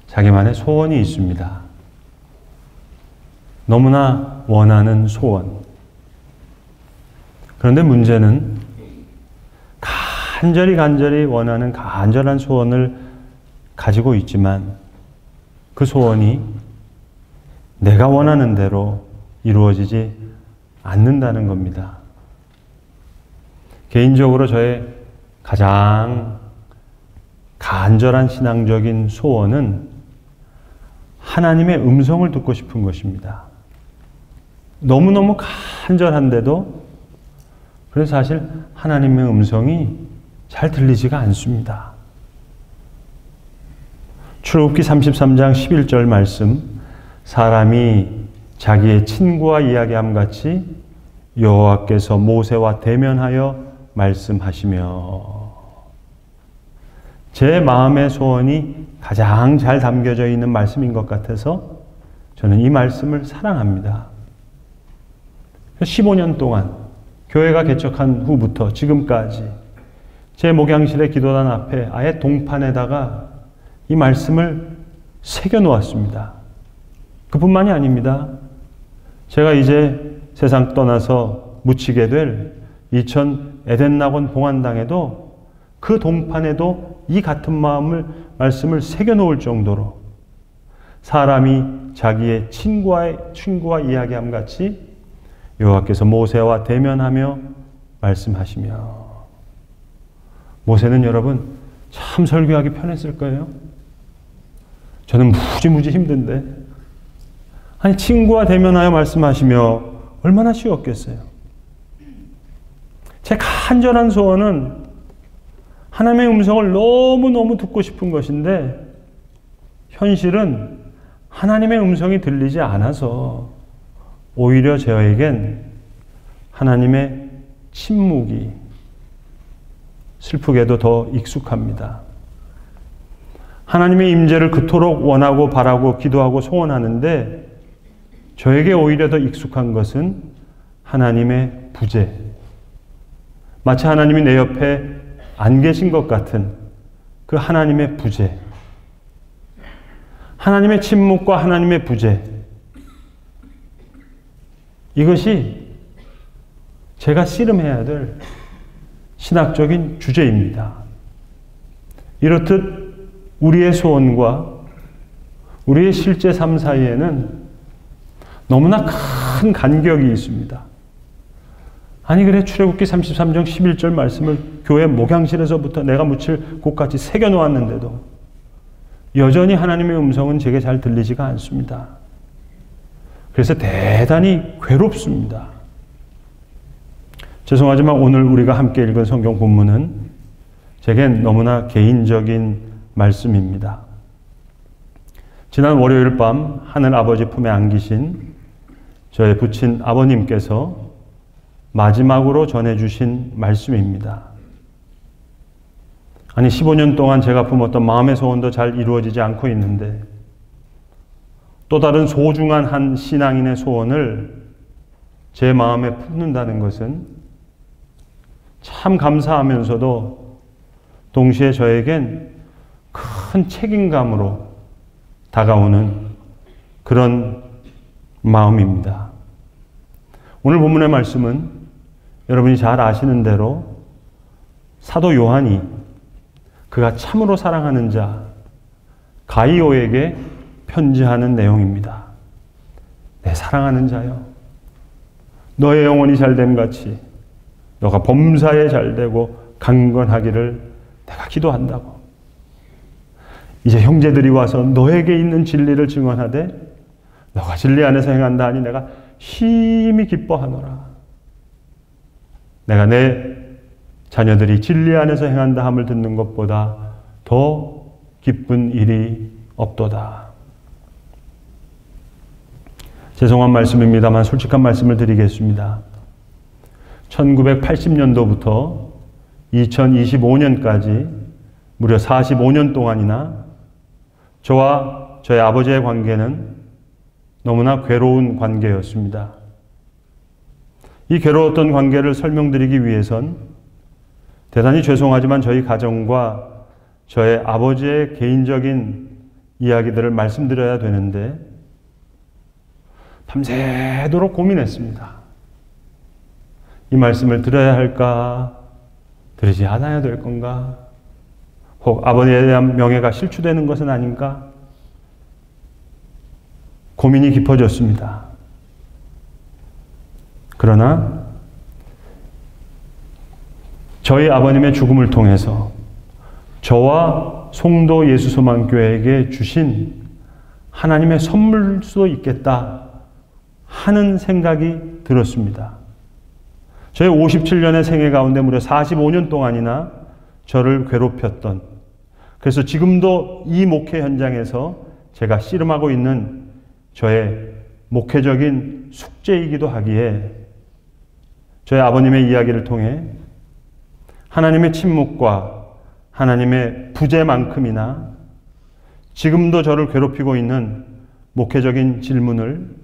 자기만의 소원이 있습니다. 너무나 원하는 소원. 그런데 문제는 간절히 원하는 간절한 소원을 가지고 있지만 그 소원이 내가 원하는 대로 이루어지지 않는다는 겁니다. 개인적으로 저의 가장 간절한 신앙적인 소원은 하나님의 음성을 듣고 싶은 것입니다. 너무너무 간절한데도 그래서 사실 하나님의 음성이 잘 들리지가 않습니다. 출애굽기 33장 11절 말씀, 사람이 자기의 친구와 이야기함 같이 여호와께서 모세와 대면하여 말씀하시며, 제 마음의 소원이 가장 잘 담겨져 있는 말씀인 것 같아서 저는 이 말씀을 사랑합니다. 15년 동안 교회가 개척한 후부터 지금까지 제 목양실의 기도단 앞에 아예 동판에다가 이 말씀을 새겨 놓았습니다. 그뿐만이 아닙니다. 제가 이제 세상 떠나서 묻히게 될 이천 에덴낙원 봉안당에도 그 동판에도 이 같은 말씀을 새겨 놓을 정도로 사람이 자기의 친구와 이야기함 같이 여호와께서 모세와 대면하며 말씀하시며, 모세는 여러분 참 설교하기 편했을 거예요. 저는 무지무지 힘든데, 아니 친구와 대면하여 말씀하시며 얼마나 쉬웠겠어요. 제 간절한 소원은 하나님의 음성을 너무너무 듣고 싶은 것인데 현실은 하나님의 음성이 들리지 않아서 오히려 저에겐 하나님의 침묵이 슬프게도 더 익숙합니다. 하나님의 임재를 그토록 원하고 바라고 기도하고 소원하는데 저에게 오히려 더 익숙한 것은 하나님의 부재. 마치 하나님이 내 옆에 안 계신 것 같은 그 하나님의 부재. 하나님의 침묵과 하나님의 부재. 이것이 제가 씨름해야 될 신학적인 주제입니다. 이렇듯 우리의 소원과 우리의 실제 삶 사이에는 너무나 큰 간격이 있습니다. 아니 그래 출애굽기 33장 11절 말씀을 교회 목양실에서부터 내가 묻힐 곳까지 새겨 놓았는데도 여전히 하나님의 음성은 제게 잘 들리지가 않습니다. 그래서 대단히 괴롭습니다. 죄송하지만 오늘 우리가 함께 읽은 성경 본문은 제겐 너무나 개인적인 말씀입니다. 지난 월요일 밤 하늘 아버지 품에 안기신 저의 부친 아버님께서 마지막으로 전해주신 말씀입니다. 아니 15년 동안 제가 품었던 마음의 소원도 잘 이루어지지 않고 있는데 또 다른 소중한 한 신앙인의 소원을 제 마음에 품는다는 것은 참 감사하면서도 동시에 저에겐 큰 책임감으로 다가오는 그런 마음입니다. 오늘 본문의 말씀은 여러분이 잘 아시는 대로 사도 요한이 그가 참으로 사랑하는 자 가이오에게 편지하는 내용입니다. 내 사랑하는 자여, 너의 영혼이 잘됨 같이 너가 범사에 잘되고 강건하기를 내가 기도한다고. 이제 형제들이 와서 너에게 있는 진리를 증언하되 너가 진리 안에서 행한다 하니 내가 심히 기뻐하노라. 내가 내 자녀들이 진리 안에서 행한다 함을 듣는 것보다 더 기쁜 일이 없도다. 죄송한 말씀입니다만 솔직한 말씀을 드리겠습니다. 1980년도부터 2025년까지 무려 45년 동안이나 저와 저의 아버지의 관계는 너무나 괴로운 관계였습니다. 이 괴로웠던 관계를 설명드리기 위해선 대단히 죄송하지만 저희 가정과 저의 아버지의 개인적인 이야기들을 말씀드려야 되는데 밤새도록 고민했습니다. 이 말씀을 들어야 할까? 들으지 않아야 될 건가? 혹 아버지에 대한 명예가 실추되는 것은 아닌가? 고민이 깊어졌습니다. 그러나 저희 아버님의 죽음을 통해서 저와 송도 예수소망교회에게 주신 하나님의 선물일 수도 있겠다 하는 생각이 들었습니다. 저의 57년의 생애 가운데 무려 45년 동안이나 저를 괴롭혔던, 그래서 지금도 이 목회 현장에서 제가 씨름하고 있는 저의 목회적인 숙제이기도 하기에 저희 아버님의 이야기를 통해 하나님의 침묵과 하나님의 부재만큼이나 지금도 저를 괴롭히고 있는 목회적인 질문을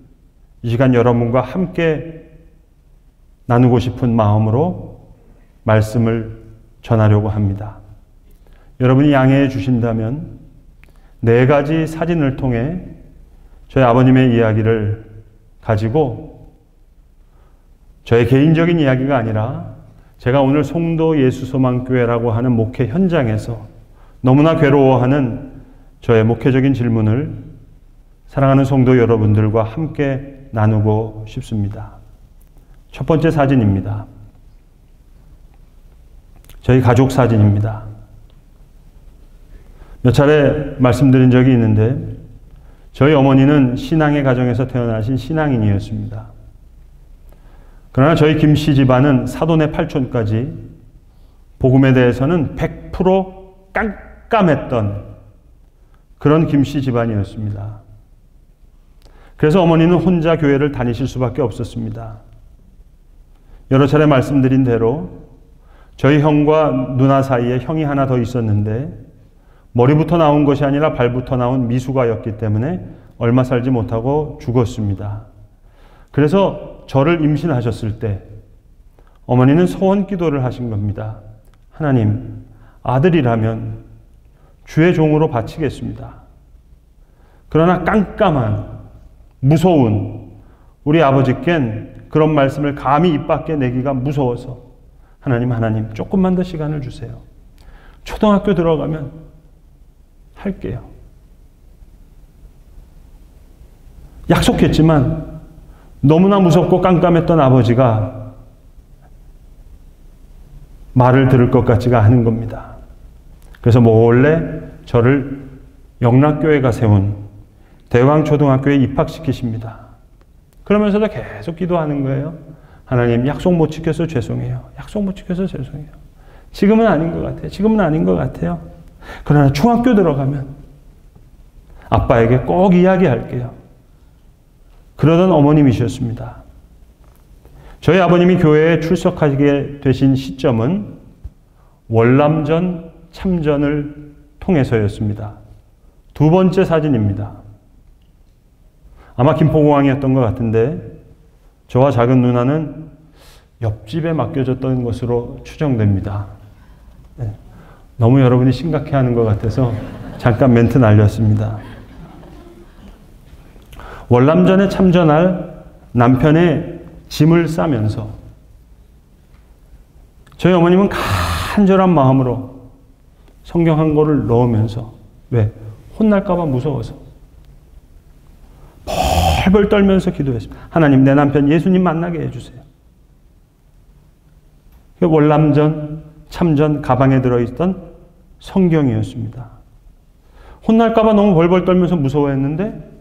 이 시간 여러분과 함께 나누고 싶은 마음으로 말씀을 전하려고 합니다. 여러분이 양해해 주신다면 4가지 사진을 통해 저희 아버님의 이야기를 가지고 저의 개인적인 이야기가 아니라 제가 오늘 송도 예수소망교회라고 하는 목회 현장에서 너무나 괴로워하는 저의 목회적인 질문을 사랑하는 성도 여러분들과 함께 나누고 싶습니다. 첫 번째 사진입니다. 저희 가족 사진입니다. 몇 차례 말씀드린 적이 있는데 저희 어머니는 신앙의 가정에서 태어나신 신앙인이었습니다. 그러나 저희 김씨 집안은 사돈의 팔촌까지 복음에 대해서는 100% 깜깜했던 그런 김씨 집안이었습니다. 그래서 어머니는 혼자 교회를 다니실 수밖에 없었습니다. 여러 차례 말씀드린 대로 저희 형과 누나 사이에 형이 하나 더 있었는데 머리부터 나온 것이 아니라 발부터 나온 미숙아였기 때문에 얼마 살지 못하고 죽었습니다. 그래서 저를 임신하셨을 때 어머니는 소원 기도를 하신 겁니다. 하나님, 아들이라면 주의 종으로 바치겠습니다. 그러나 깜깜한, 무서운 우리 아버지께는 그런 말씀을 감히 입 밖에 내기가 무서워서 하나님 조금만 더 시간을 주세요. 초등학교 들어가면 할게요. 약속했지만 너무나 무섭고 깜깜했던 아버지가 말을 들을 것 같지가 않은 겁니다. 그래서 몰래 저를 영락교회가 세운 대왕초등학교에 입학시키십니다. 그러면서도 계속 기도하는 거예요. 하나님, 약속 못 지켜서 죄송해요. 약속 못 지켜서 죄송해요. 지금은 아닌 것 같아요. 지금은 아닌 것 같아요. 그러나 중학교 들어가면 아빠에게 꼭 이야기할게요. 그러던 어머님이셨습니다. 저희 아버님이 교회에 출석하게 되신 시점은 월남전 참전을 통해서였습니다. 두 번째 사진입니다. 아마 김포공항이었던 것 같은데 저와 작은 누나는 옆집에 맡겨졌던 것으로 추정됩니다. 네. 너무 여러분이 심각해하는 것 같아서 잠깐 멘트 날렸습니다. 월남전에 참전할 남편의 짐을 싸면서 저희 어머님은 간절한 마음으로 성경 한 권을 넣으면서 왜? 혼날까 봐 무서워서 벌벌 떨면서 기도했습니다. 하나님, 내 남편 예수님 만나게 해주세요. 월남전 참전 가방에 들어있던 성경이었습니다. 혼날까 봐 너무 벌벌 떨면서 무서워했는데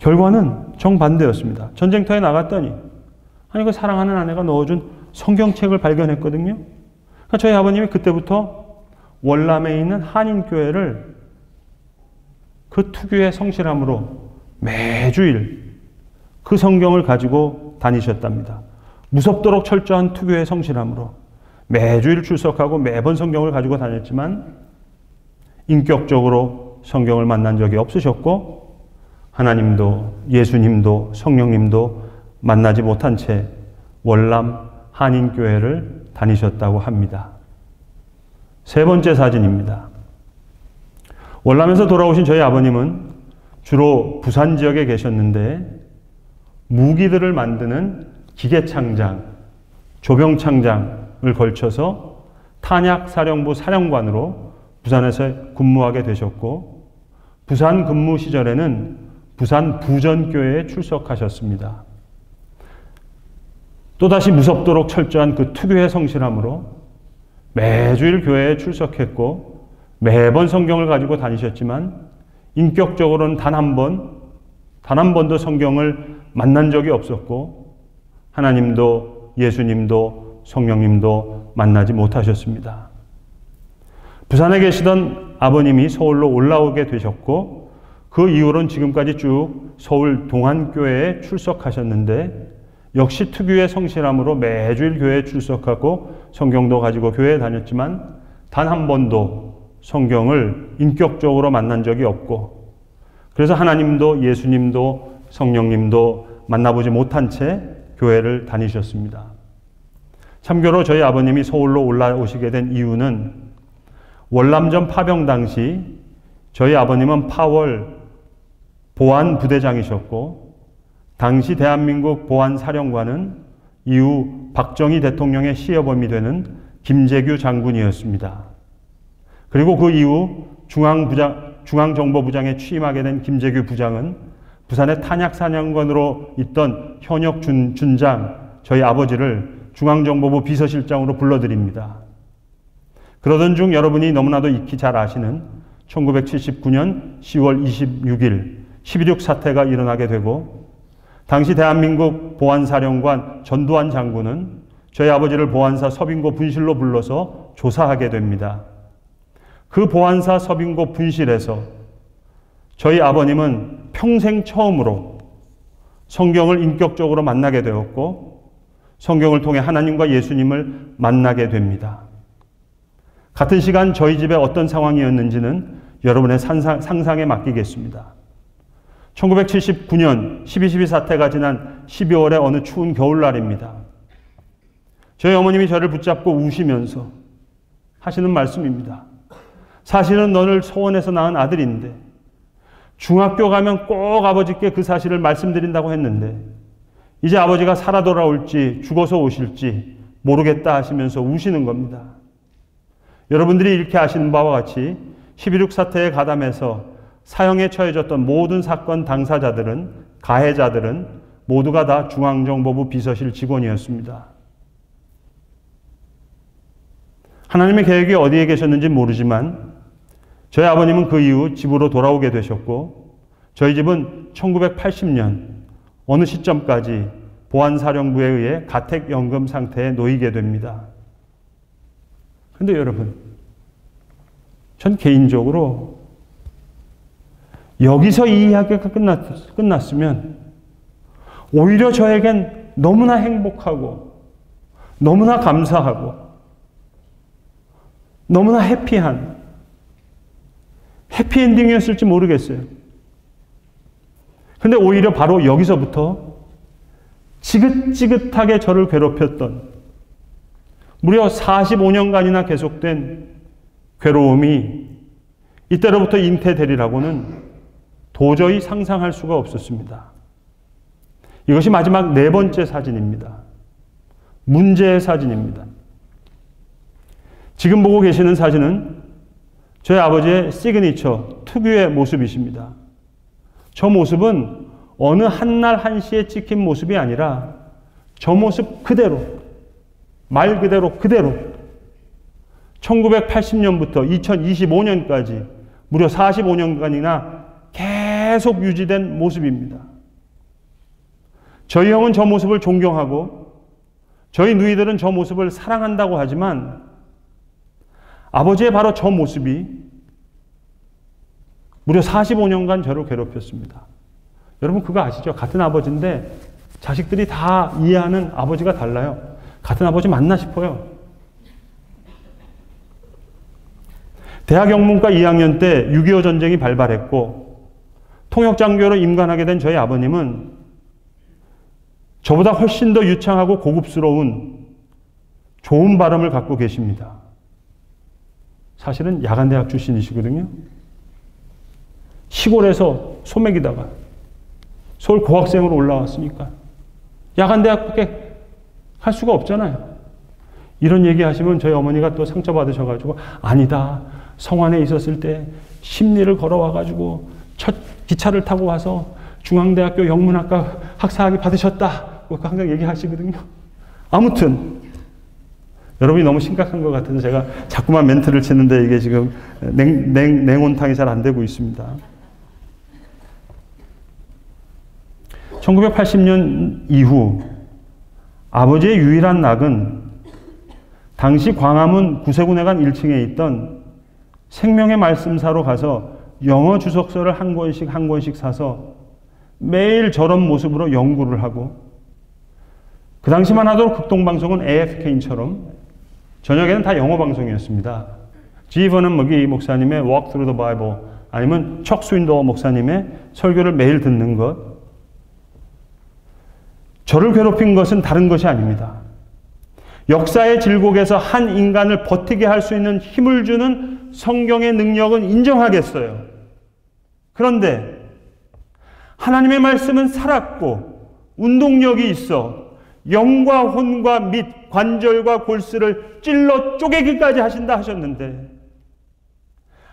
결과는 정반대였습니다. 전쟁터에 나갔더니 그 사랑하는 아내가 넣어준 성경책을 발견했거든요. 그러니까 저희 아버님이 그때부터 월남에 있는 한인교회를 그 특유의 성실함으로 매주일 그 성경을 가지고 다니셨답니다. 무섭도록 철저한 특유의 성실함으로 매주일 출석하고 매번 성경을 가지고 다녔지만 인격적으로 성경을 만난 적이 없으셨고 하나님도 예수님도 성령님도 만나지 못한 채 월남 한인교회를 다니셨다고 합니다. 세 번째 사진입니다. 월남에서 돌아오신 저희 아버님은 주로 부산 지역에 계셨는데 무기들을 만드는 기계창장, 조병창장을 걸쳐서 탄약사령부 사령관으로 부산에서 근무하게 되셨고 부산 근무 시절에는 부산 부전교회에 출석하셨습니다. 또다시 무섭도록 철저한 그 특유의 성실함으로 매주일 교회에 출석했고 매번 성경을 가지고 다니셨지만 인격적으로는 단 한 번도 성경을 만난 적이 없었고 하나님도 예수님도 성령님도 만나지 못하셨습니다. 부산에 계시던 아버님이 서울로 올라오게 되셨고 그 이후로는 지금까지 쭉 서울 동안교회에 출석하셨는데 역시 특유의 성실함으로 매주일 교회에 출석하고 성경도 가지고 교회에 다녔지만 단 한 번도 성경을 인격적으로 만난 적이 없고 그래서 하나님도 예수님도 성령님도 만나보지 못한 채 교회를 다니셨습니다. 참고로 저희 아버님이 서울로 올라오시게 된 이유는 월남전 파병 당시 저희 아버님은 파월 보안부대장이셨고 당시 대한민국 보안사령관은 이후 박정희 대통령의 시여범이 되는 김재규 장군이었습니다. 그리고 그 이후 중앙정보부장에 취임하게 된 김재규 부장은 부산의 탄약사령관으로 있던 현역 준장 저희 아버지를 중앙정보부 비서실장으로 불러드립니다. 그러던 중 여러분이 너무나도 익히 잘 아시는 1979년 10월 26일 12.6 사태가 일어나게 되고 당시 대한민국 보안사령관 전두환 장군은 저희 아버지를 보안사 서빙고 분실로 불러서 조사하게 됩니다. 그 보안사 서빙고 분실에서 저희 아버님은 평생 처음으로 성경을 인격적으로 만나게 되었고 성경을 통해 하나님과 예수님을 만나게 됩니다. 같은 시간 저희 집에 어떤 상황이었는지는 여러분의 상상에 맡기겠습니다. 1979년 12.12 사태가 지난 12월의 어느 추운 겨울날입니다. 저희 어머님이 저를 붙잡고 우시면서 하시는 말씀입니다. 사실은 너를 소원해서 낳은 아들인데 중학교 가면 꼭 아버지께 그 사실을 말씀드린다고 했는데 이제 아버지가 살아 돌아올지 죽어서 오실지 모르겠다 하시면서 우시는 겁니다. 여러분들이 이렇게 아시는 바와 같이 12.6 사태에 가담해서 사형에 처해졌던 모든 사건 당사자들은 가해자들은 모두가 다 중앙정보부 비서실 직원이었습니다. 하나님의 계획이 어디에 계셨는지 모르지만 저희 아버님은 그 이후 집으로 돌아오게 되셨고 저희 집은 1980년 어느 시점까지 보안사령부에 의해 가택연금 상태에 놓이게 됩니다. 그런데 여러분, 전 개인적으로 여기서 이 이야기가 끝났으면 오히려 저에겐 너무나 행복하고 너무나 감사하고 너무나 해피엔딩이었을지 모르겠어요. 근데 오히려 바로 여기서부터 지긋지긋하게 저를 괴롭혔던 무려 45년간이나 계속된 괴로움이 이때로부터 잉태되리라고는 도저히 상상할 수가 없었습니다. 이것이 마지막 4번째 사진입니다. 문제의 사진입니다. 지금 보고 계시는 사진은 저희 아버지의 시그니처, 특유의 모습이십니다. 저 모습은 어느 한날 한시에 찍힌 모습이 아니라 저 모습 그대로, 말 그대로 1980년부터 2025년까지 무려 45년간이나 계속 유지된 모습입니다. 저희 형은 저 모습을 존경하고 저희 누이들은 저 모습을 사랑한다고 하지만 아버지의 바로 저 모습이 무려 45년간 저를 괴롭혔습니다. 여러분 그거 아시죠? 같은 아버지인데 자식들이 다 이해하는 아버지가 달라요. 같은 아버지 맞나 싶어요. 대학 영문과 2학년 때 6.25 전쟁이 발발했고 통역장교로 임관하게 된 저희 아버님은 저보다 훨씬 더 유창하고 고급스러운 좋은 발음을 갖고 계십니다. 사실은 야간대학 출신이시거든요. 시골에서 소매기다가 서울 고학생으로 올라왔으니까 야간대학밖에 할 수가 없잖아요. 이런 얘기 하시면 저희 어머니가 또 상처받으셔가지고 아니다. 성안에 있었을 때 심리를 걸어와가지고 첫 기차를 타고 와서 중앙대학교 영문학과 학사학위 받으셨다. 항상 얘기하시거든요. 아무튼 여러분이 너무 심각한 것 같아서 제가 자꾸만 멘트를 치는데 이게 지금 냉온탕이 잘 안 되고 있습니다. 1980년 이후 아버지의 유일한 낙은 당시 광화문 구세군회관 1층에 있던 생명의 말씀사로 가서 영어 주석서를 한 권씩 사서 매일 저런 모습으로 연구를 하고, 그 당시만 하도록 극동방송은 AFK처럼 저녁에는 다 영어 방송이었습니다. G. 버넌 머기 목사님의 Walk Through the Bible 아니면 척 스윈도어 목사님의 설교를 매일 듣는 것, 저를 괴롭힌 것은 다른 것이 아닙니다. 역사의 질곡에서 한 인간을 버티게 할 수 있는 힘을 주는 성경의 능력은 인정하겠어요. 그런데 하나님의 말씀은 살았고 운동력이 있어 영과 혼과 및 관절과 골수를 찔러 쪼개기까지 하신다 하셨는데,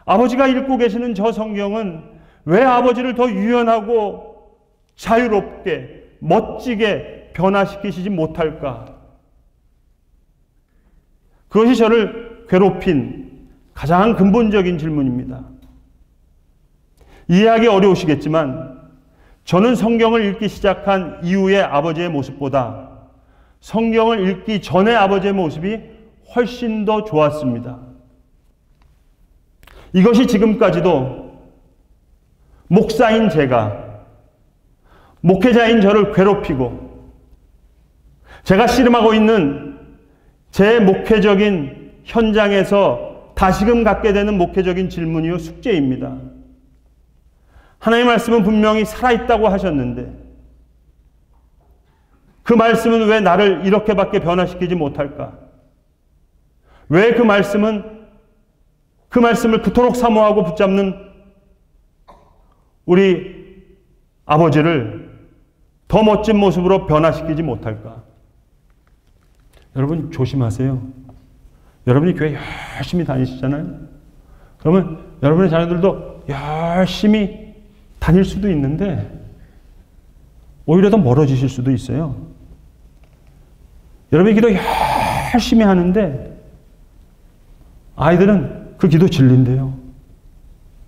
아버지가 읽고 계시는 저 성경은 왜 아버지를 더 유연하고 자유롭게 멋지게 변화시키시지 못할까? 그것이 저를 괴롭힌 가장 근본적인 질문입니다. 이해하기 어려우시겠지만 저는 성경을 읽기 시작한 이후의 아버지의 모습보다 성경을 읽기 전의 아버지의 모습이 훨씬 더 좋았습니다. 이것이 지금까지도 목사인 제가, 목회자인 저를 괴롭히고 제가 씨름하고 있는 제 목회적인 현장에서 다시금 갖게 되는 목회적인 질문이요 숙제입니다. 하나님의 말씀은 분명히 살아있다고 하셨는데 그 말씀은 왜 나를 이렇게밖에 변화시키지 못할까? 왜 그 말씀을 그토록 사모하고 붙잡는 우리 아버지를 더 멋진 모습으로 변화시키지 못할까? 여러분 조심하세요. 여러분이 교회 열심히 다니시잖아요. 그러면 여러분의 자녀들도 열심히 다닐 수도 있는데 오히려 더 멀어지실 수도 있어요. 여러분이 기도 열심히 하는데 아이들은 그 기도 질린대요.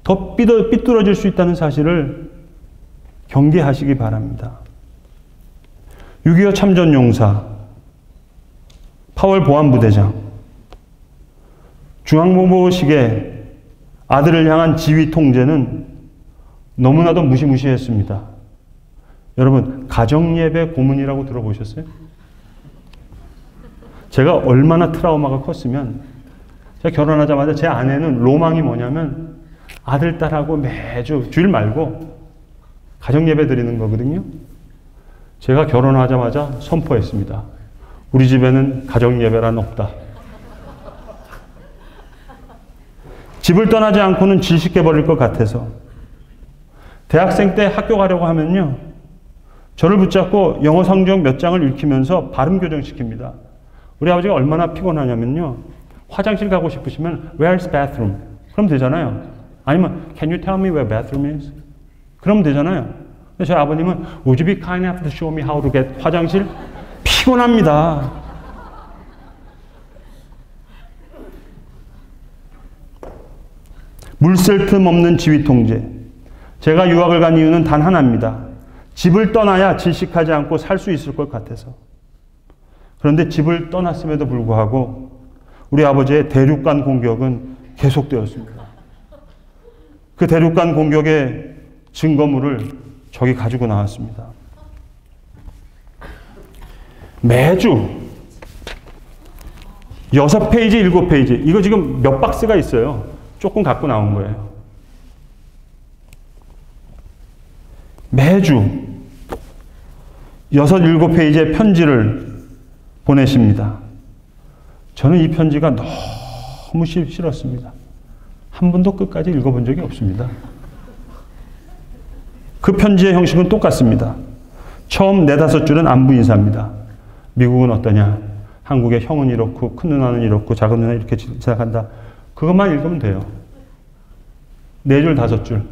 더 삐뚤어질 수 있다는 사실을 경계하시기 바랍니다. 6.25 참전용사 파월 보안부대장 중앙본부식의 아들을 향한 지휘 통제는 너무나도 무시무시했습니다. 여러분 가정예배 고문이라고 들어보셨어요? 제가 얼마나 트라우마가 컸으면 제가 결혼하자마자 제 아내는 로망이 뭐냐면 아들, 딸하고 매주 주일 말고 가정예배 드리는 거거든요. 제가 결혼하자마자 선포했습니다. 우리 집에는 가정예배란 없다. 집을 떠나지 않고는 질식해버릴 것 같아서 대학생 때 학교 가려고 하면요 저를 붙잡고 영어 성경 몇 장을 읽히면서 발음 교정시킵니다. 우리 아버지가 얼마나 피곤하냐면요 화장실 가고 싶으시면 Where's bathroom? 그럼 되잖아요. 아니면 Can you tell me where bathroom is? 그럼 되잖아요. 근데 저희 아버님은 Would you be kind enough to show me how to get 화장실? 피곤합니다. 물샐 틈 없는 지휘 통제. 제가 유학을 간 이유는 단 하나입니다. 집을 떠나야 질식하지 않고 살 수 있을 것 같아서. 그런데 집을 떠났음에도 불구하고 우리 아버지의 대륙간 공격은 계속되었습니다. 그 대륙간 공격의 증거물을 저기 가지고 나왔습니다. 매주 6페이지, 7페이지 이거 지금 몇 박스가 있어요. 조금 갖고 나온 거예요. 매주 6, 7페이지의 편지를 보내십니다. 저는 이 편지가 너무 싫었습니다. 한 번도 끝까지 읽어본 적이 없습니다. 그 편지의 형식은 똑같습니다. 처음 4-5줄은 안부 인사입니다. 미국은 어떠냐? 한국의 형은 이렇고 큰 누나는 이렇고 작은 누나는 이렇게 시작한다. 그것만 읽으면 돼요. 4줄, 5줄.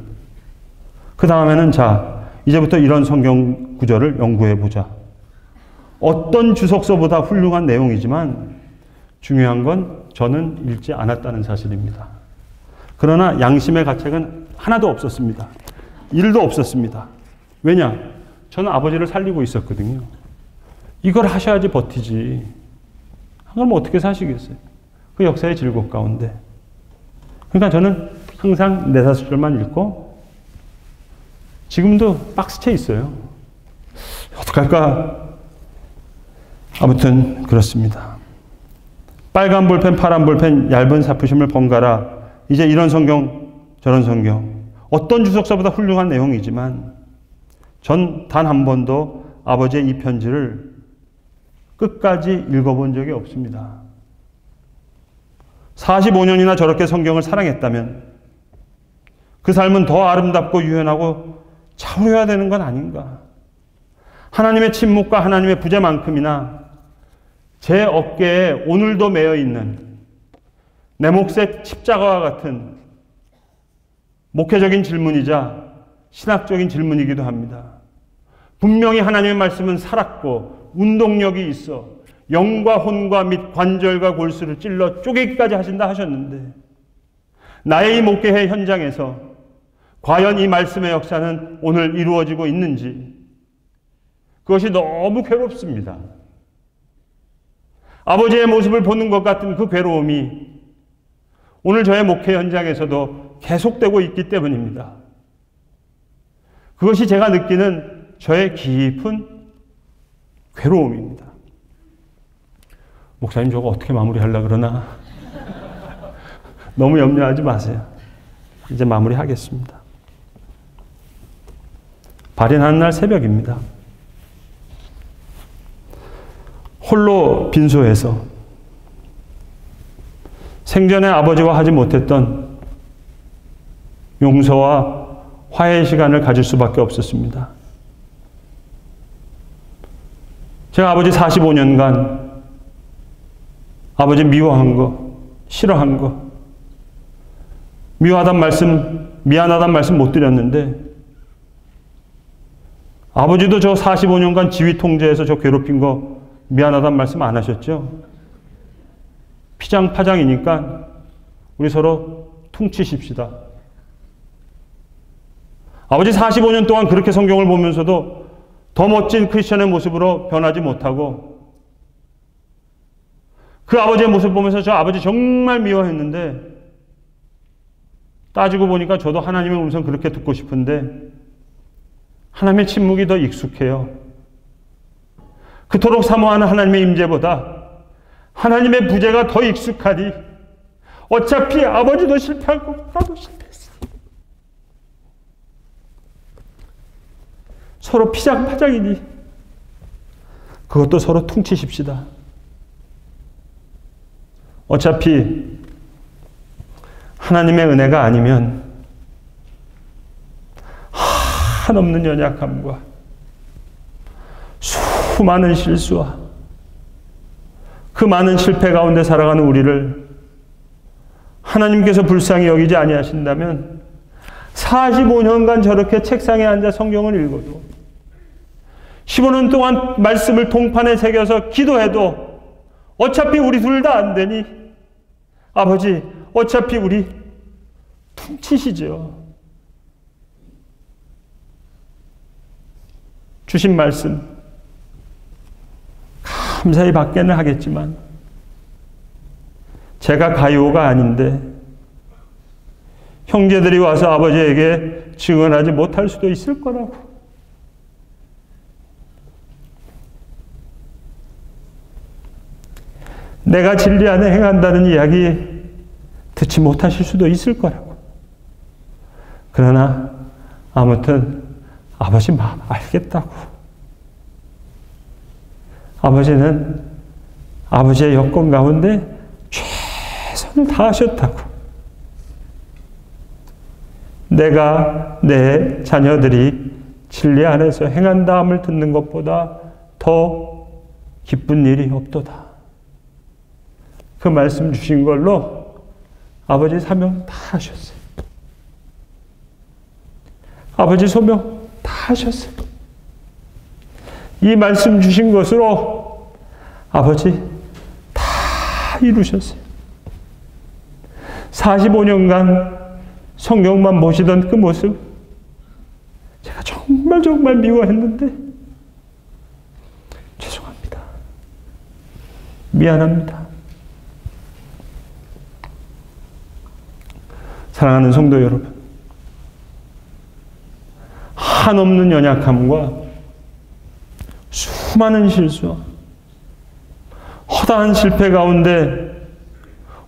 그 다음에는 자, 이제부터 이런 성경 구절을 연구해 보자. 어떤 주석서보다 훌륭한 내용이지만 중요한 건 저는 읽지 않았다는 사실입니다. 그러나 양심의 가책은 하나도 없었습니다. 1도 없었습니다. 왜냐? 저는 아버지를 살리고 있었거든요. 이걸 하셔야지 버티지. 그럼 어떻게 사시겠어요? 그 역사의 즐거움 가운데. 그러니까 저는 항상 4-5줄만 읽고 지금도 박스채 있어요. 어떡할까? 아무튼 그렇습니다. 빨간 볼펜, 파란 볼펜, 얇은 사푸심을 번갈아 이제 이런 성경, 저런 성경 어떤 주석서보다 훌륭한 내용이지만 전 단 한 번도 아버지의 이 편지를 끝까지 읽어본 적이 없습니다. 45년이나 저렇게 성경을 사랑했다면 그 삶은 더 아름답고 유연하고 차후해야 되는 건 아닌가. 하나님의 침묵과 하나님의 부재만큼이나 제 어깨에 오늘도 매여 있는 내 몫의 십자가와 같은 목회적인 질문이자 신학적인 질문이기도 합니다. 분명히 하나님의 말씀은 살았고 운동력이 있어 영과 혼과 및 관절과 골수를 찔러 쪼개기까지 하신다 하셨는데 나의 이 목회의 현장에서 과연 이 말씀의 역사는 오늘 이루어지고 있는지 그것이 너무 괴롭습니다. 아버지의 모습을 보는 것 같은 그 괴로움이 오늘 저의 목회 현장에서도 계속되고 있기 때문입니다. 그것이 제가 느끼는 저의 깊은 괴로움입니다. 목사님 저거 어떻게 마무리하려고 그러나? 너무 염려하지 마세요. 이제 마무리하겠습니다. 발인하는 날 새벽입니다. 홀로 빈소에서 생전에 아버지와 하지 못했던 용서와 화해의 시간을 가질 수밖에 없었습니다. 제가 아버지 45년간 아버지 미워한 거, 싫어한 거, 미워하단 말씀, 미안하단 말씀 못 드렸는데 아버지도 저 45년간 지휘 통제해서 저 괴롭힌 거 미안하단 말씀 안 하셨죠? 피장파장이니까 우리 서로 퉁치십시다. 아버지 45년 동안 그렇게 성경을 보면서도 더 멋진 크리스천의 모습으로 변하지 못하고 그 아버지의 모습 보면서 저 아버지 정말 미워했는데 따지고 보니까 저도 하나님의 음성 그렇게 듣고 싶은데 하나님의 침묵이 더 익숙해요. 그토록 사모하는 하나님의 임재보다 하나님의 부재가 더 익숙하니 어차피 아버지도 실패하고 나도 실패했어. 서로 피장파장이니 그것도 서로 퉁치십시다. 어차피 하나님의 은혜가 아니면 한없는 연약함과 수많은 실수와 그 많은 실패 가운데 살아가는 우리를 하나님께서 불쌍히 여기지 아니하신다면 45년간 저렇게 책상에 앉아 성경을 읽어도 15년 동안 말씀을 동판에 새겨서 기도해도 어차피 우리 둘 다 안 되니 아버지 어차피 우리 퉁치시죠. 주신 말씀 감사히 받게는 하겠지만 제가 가요가 아닌데 형제들이 와서 아버지에게 증언하지 못할 수도 있을 거라고. 내가 진리 안에 행한다는 이야기 듣지 못하실 수도 있을 거라고. 그러나 아무튼 아버지 마음 알겠다고. 아버지는 아버지의 여건 가운데 최선을 다하셨다고. 내가 내 자녀들이 진리 안에서 행한다함을 듣는 것보다 더 기쁜 일이 없도다. 그 말씀 주신 걸로 아버지 사명 다 하셨어요. 아버지 소명 다 하셨어요. 이 말씀 주신 것으로 아버지 다 이루셨어요. 45년간 성경만 보시던 그 모습 제가 정말 미워했는데 죄송합니다. 미안합니다. 사랑하는 성도 여러분, 한없는 연약함과 수많은 실수와 허다한 실패 가운데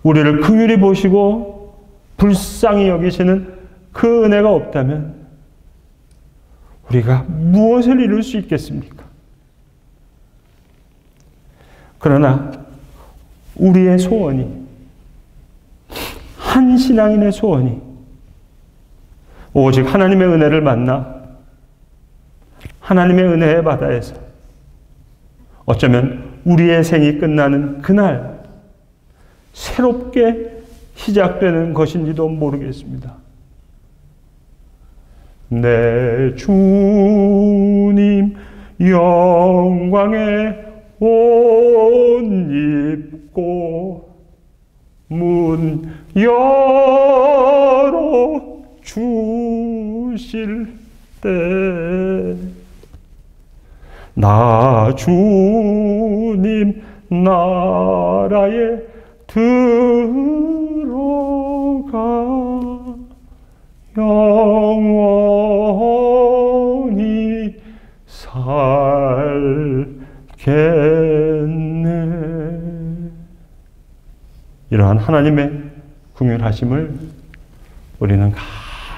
우리를 긍휼히 보시고 불쌍히 여기시는 그 은혜가 없다면 우리가 무엇을 이룰 수 있겠습니까? 그러나 우리의 소원이, 한 신앙인의 소원이 오직 하나님의 은혜를 만나 하나님의 은혜의 바다에서 어쩌면 우리의 생이 끝나는 그날 새롭게 시작되는 것인지도 모르겠습니다. 내 주님 영광의 옷 입고 문 열어 주실 때 나 주님 나라에 들어가 영원히 살겠네. 이러한 하나님의 긍휼하심을 우리는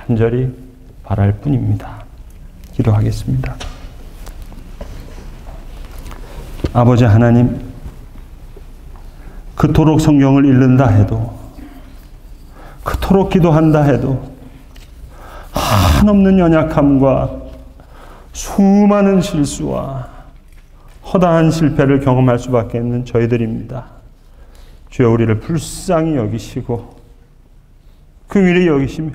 간절히 바랄 뿐입니다. 기도하겠습니다. 아버지 하나님, 그토록 성경을 읽는다 해도, 그토록 기도한다 해도 한없는 연약함과 수많은 실수와 허다한 실패를 경험할 수밖에 없는 저희들입니다. 주여, 우리를 불쌍히 여기시고 긍휼히 여기시며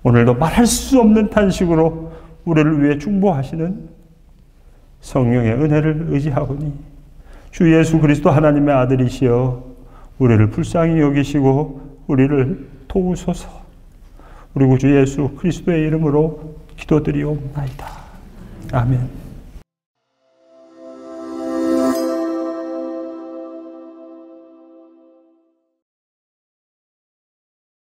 오늘도 말할 수 없는 탄식으로 우리를 위해 중보하시는 성령의 은혜를 의지하오니 주 예수 그리스도 하나님의 아들이시여 우리를 불쌍히 여기시고 우리를 도우소서. 우리 구주 예수 그리스도의 이름으로 기도드리옵나이다. 아멘.